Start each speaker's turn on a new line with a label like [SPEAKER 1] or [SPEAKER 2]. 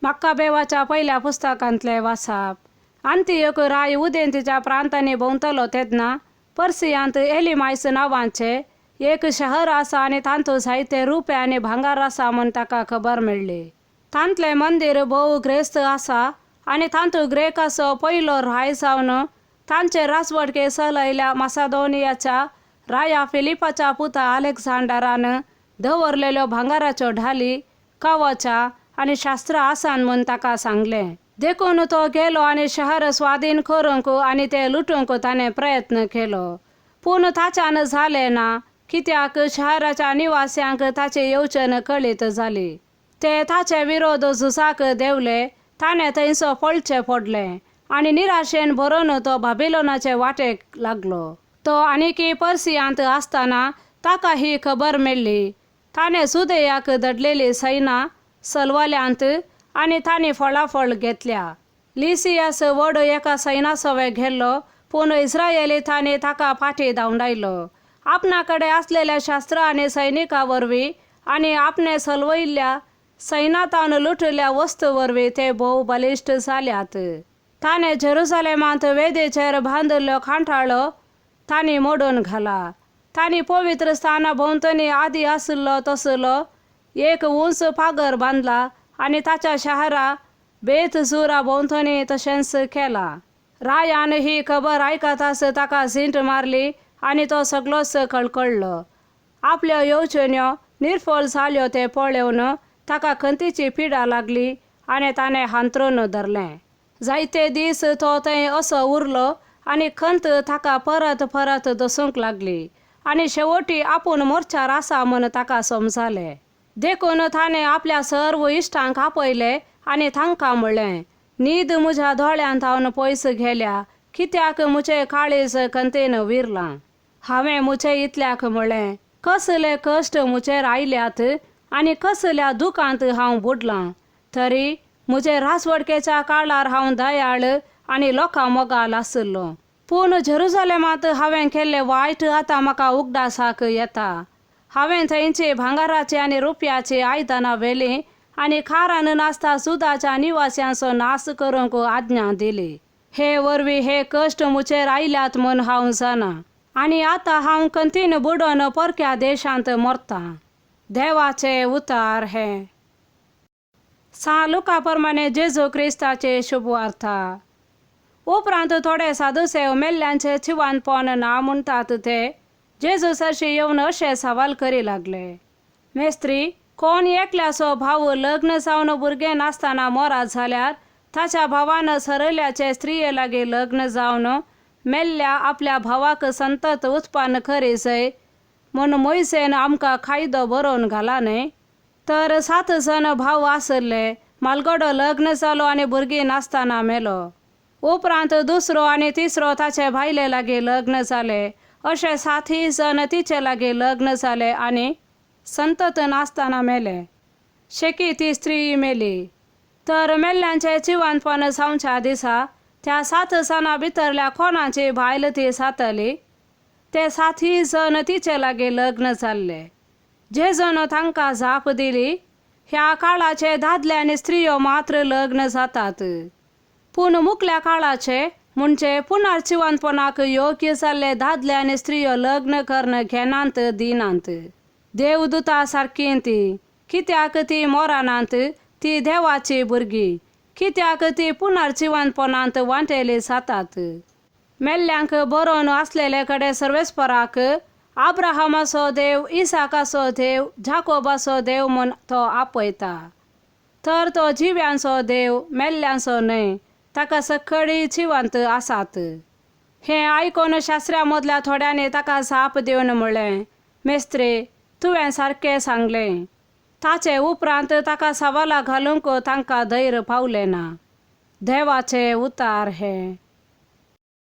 [SPEAKER 1] मक्काबेवाच्या पहिल्या पुस्तकांतले वाचप। अंतियोक राय उदेंतीच्या प्रांतांनी भोंवतलो तेदना पर्सियांत एलिमायस नांवाचें एक शहर आसा आनी तांतू जायते रुपे आनी भांगार आसा म्हूण ताका खबर मेळ्ळी। तांतलें मंदीर भोव ग्रेस्त आसा आनी तांतू ग्रेकाचो पयलो राय जावन तांचे राजवटके चलयल्या मासेदोनियाच्या राया फिलिपाच्या पुता आलेक्झांडरान दवरलेल्यो भांगाराच्यो ढाली, कवचां आनी शास्त्रां आसात म्हूण ताका सांगलें। देखून तो गेलो आनी शहर स्वाधीन करूंक आनी ते लुटूंक ताणें प्रयत्न केलो, पूण ताच्यान जालें ना, कित्याक शहराच्या निवास्यांक ताची येवजण कळीत जाली। ते ताचे विरोध झुजाक देवले, ताणें थंयसर पळचें पडलें आनी निराशेन भरून तो बाबिलोनाचे वाटेक लागलो। तो आनीकी पर्सियांत आसतना ताका ही खबर मेळ्ळी। ताणें जुदेयाक धडलेली सैनां चलवल्यांत आनी तांणी फळाफळ घेतल्या। लिसियस व्हड एका सैनासोबत गेल्लो, पूण इस्रायेलींनी ताका फाटीं धांवडायलो। आपणा कडेन आसलेल्या शस्त्रां आनी सैनिकां वरवीं आनी आपणे चलवयल्ल्या सैनातान लुटल्या वस्तू वरवीं ते भोव बलिश्ट जाल्यात। ताणें जेरुसलेमांत वेदेचेर बांदिल्लो खांटाळो तांणी मोडून घाला। तांणी पवित्र स्थाना भोंवतणी आदी आसलो तसलो एक उंच फागर बांदला आनी ताच्या शहरा बेतजुरा भोंवतणी तशेंच केलां। रायान ही खबर आयकताच ताका झींट मारली आनी तो सगळोच कळकळ्ळो। आपल्यो येवजण्यो निर्फळ जाल्यो ते पळोवन ताका खंतीची पिडा लागली आनी ताणें हांतरून धरलें। जायते दीस तो थंय असो उरलो आनी खंत ताका परत परत दसूंक लागली आनी शेवटी आपूण मोर्चार आसा म्हूण ताका समजलें। देखून ताणें आपल्या सर्व इश्टांक आपयले आनी तांकां म्हणलें, न्हीद म्हज्या दोळ्यांत हांव पयस गेल्या, कित्याक म्हजें काळीज खंतीन विरलां। हांवें म्हजे इतल्याक म्हणलें, कसले कश्ट म्हजेर आयल्यात आनी कसल्या दुखांत हांव बुडलां। तरी म्हजे राजवटकेच्या काळार हांव दयाळ आनी लोकां मोगाल आसलो, पूण जेरुसलेमांत हांवें केल्लें वायट आतां म्हाका उगडासाक येता। हांवें थंयची भांगाराची आनी रुपयाची आयदनां व्हेलीं आनी खारान नासता सुदाच्या निवास्यांचो नाश करूंक आज्ञा दिली। हे वरवीं हे कश्ट म्हजेर आयल्यात म्हूण हांव जाणा आनी आतां हांव खंतीन बुडोवन परक्या देशांत मरतां। देवाचे उतार हे। सा लुका प्रमाणे जेजू क्रिस्ताचे शुभवार्ता। उपरांत थोडे साधुसेव मेल्ल्यांचे जिवंतपण ना म्हणटात ते जेजू सरशी येवन अशे सवाल करी लागले, मेस्त्री, कोण एकल्याचो भाव लग्न जावन भुरगें नासतना मोरा जाल्यार ताच्या भावान सरयल्याचे स्त्रिये लागीं लग्न जावन मेल्ल्या आपल्या भावाक संतत उत्पन्न करी जाय म्हूण मोइसेन आमकां कायदो बरोवन घाला न्हय। तर 7 जण भाव आसले, मालगडो लग्न जालो आनी भुरगीं नासतना मेलो। उपरांत दुसरो आनी तिसरो ताचे भायले लागीं लग्न जाले। अशे 7 जण तिचे लागीं लग्न जाले आनी संतत नासतना मेले। शेकी ती स्त्री मेली। तर मेल्ल्यांचे जिवंतपण जावच्या दिसा त्या 7 जणां भितरल्या कोणाची बायल ती जातली? ते 7 जण तिचे लागीं लग्न जाल्ले। जेजून तांकां जाप दिली, ह्या काळाचे दादले आनी स्त्रियो मात्र लग्न जातात, पूण मुखल्या काळाचे म्हणजे पुनर्जिवंतपणाक योग्य जाल्ले दादले आनी स्त्रियो लग्न कर्ण घेनांत दिनांत। देवदूता सारकीं ती, कित्याक ती मोरानांत, ती देवाची भुरगीं, कित्याक ती पुनर्जिवंतपणांत वांटेली जातात। मेल्ल्यांक बरोवन आसलेले कडेन सर्वेस्पराक आब्राहामाचो देव, इसाकाचो देव, जाकोबाचो देव म्हूण तो आपयता। तर तो जिव्यांचो देव, मेल्ल्यांचो न्हय, ताका सकळी जिवंत आसात। हें आयकून शास्त्र्यां मदल्या थोड्यांनी ताका जाप दिवन म्हणलें, मेस्त्रे, तुवें सारकें सांगलें। ताचे उपरांत ताका सवाला घालूंक तांकां धैर्य पावलें ना। देवाचे उतार हे।